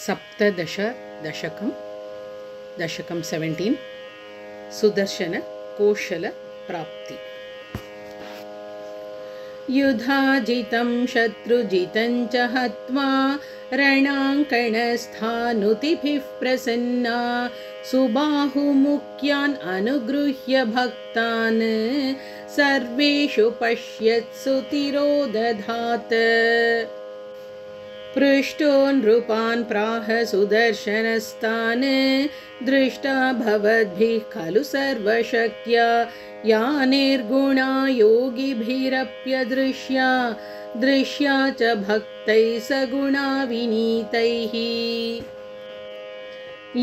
सप्तदश दशकं 17 सुदर्शन कौशल प्राप्ति। युधाजितं शत्रुजितं च हत्वा रणाङ्कणस्थानुतिभिः प्रसन्ना सुबाहुमुख्यान् अनुगृह्य भक्तान् सर्वेषु पश्यत्सु तिरोदधात्। पृष्टो नृपान् प्राह सुदर्शनस्तान् दृष्टा भवद्भिः खलु सर्वशक्त्या या निर्गुणा योगिभिरप्यदृश्या दृश्या च भक्तैः सगुणा विनीतैः।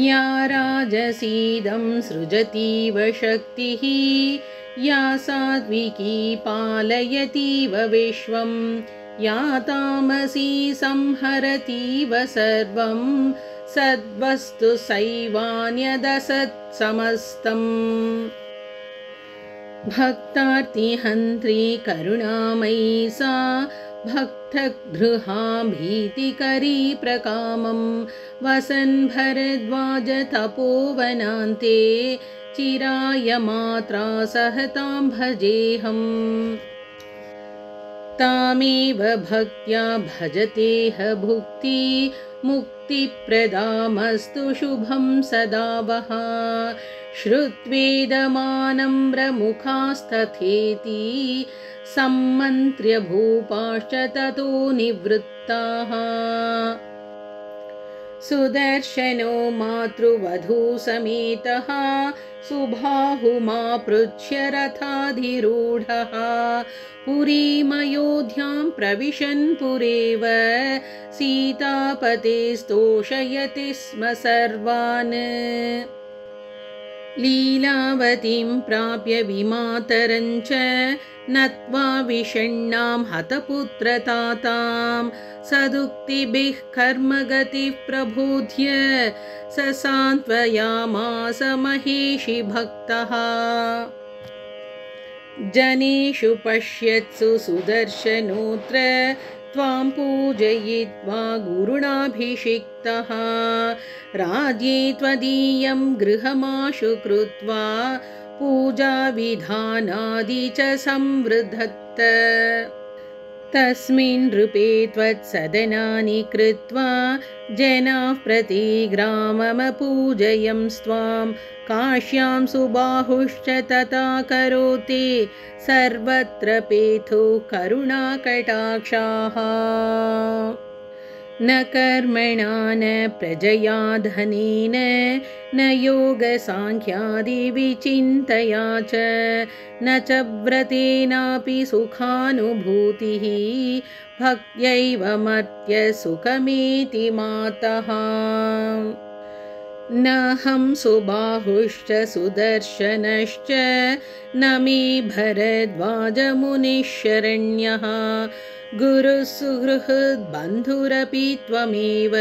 या राजसीदं सृजतीव शक्तिः या सात्विकी पालयतीव विश्वं या तामसी संहरतीव सर्वं सद्वस्तु सैवान्यदसत् समस्तम्। भक्तार्तिहन्त्री करुणामयी सा भक्तगृहा भीतिकरी प्रकामं वसन् भरद्वाज तपोवनान्ते चिराय मात्रा सहतां भजेऽहम्। तामेव भक्त्या भजतेह भुक्ति मुक्तिप्रदामस्तु शुभं सदा वः। श्रुत्वेदमानम्रमुखास्तथेति सम्मन्त्र्य भूपाश्च ततो निवृत्ताः। सुदर्शनो मातृवधूसमेतः सुबाहुमापृच्छ्य रथाधिरूढः पुरीमयोध्यां प्रविशन् पुरेव सीतापते स्तोषयति स्म सर्वान्। लीलावतीं प्राप्य विमातरञ्च नत्वा विषण्णां हतपुत्रतातां सदुक्तिभिः कर्मगतिः प्रबोध्य ससान्त्वयामास महेशि भक्तः। जनेषु पश्यत्सु सुदर्शनोऽत्र त्वां पूजयित्वा गुरुणाभिषिक्तः राज्ये त्वदीयं गृहमाशु कृत्वा पूजाविधानादि च संवृधत्त। तस्मिन् नृपे त्वत्सदनानि कृत्वा जनाः प्रतिग्राममपूजयंस्त्वां काश्यां सुबाहुश्च तथा करोति सर्वत्र पेथो करुणाकटाक्षाः। न कर्मणा न प्रजया धनेन न योगसाङ्ख्यादिविचिन्तया च न च व्रतेनापि सुखानुभूतिः भक्त्यैव मर्त्यसुखमेति मातः। नाहं सुबाहुश्च सुदर्शनश्च न मे भरद्वाजमुनिः शरण्यः गुरुः सुहृद्बन्धुरपि त्वमेव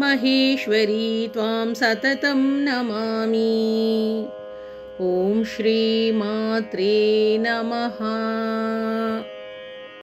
महेश्वरी त्वां सततं नमामि। ॐ श्रीमात्रे नमः।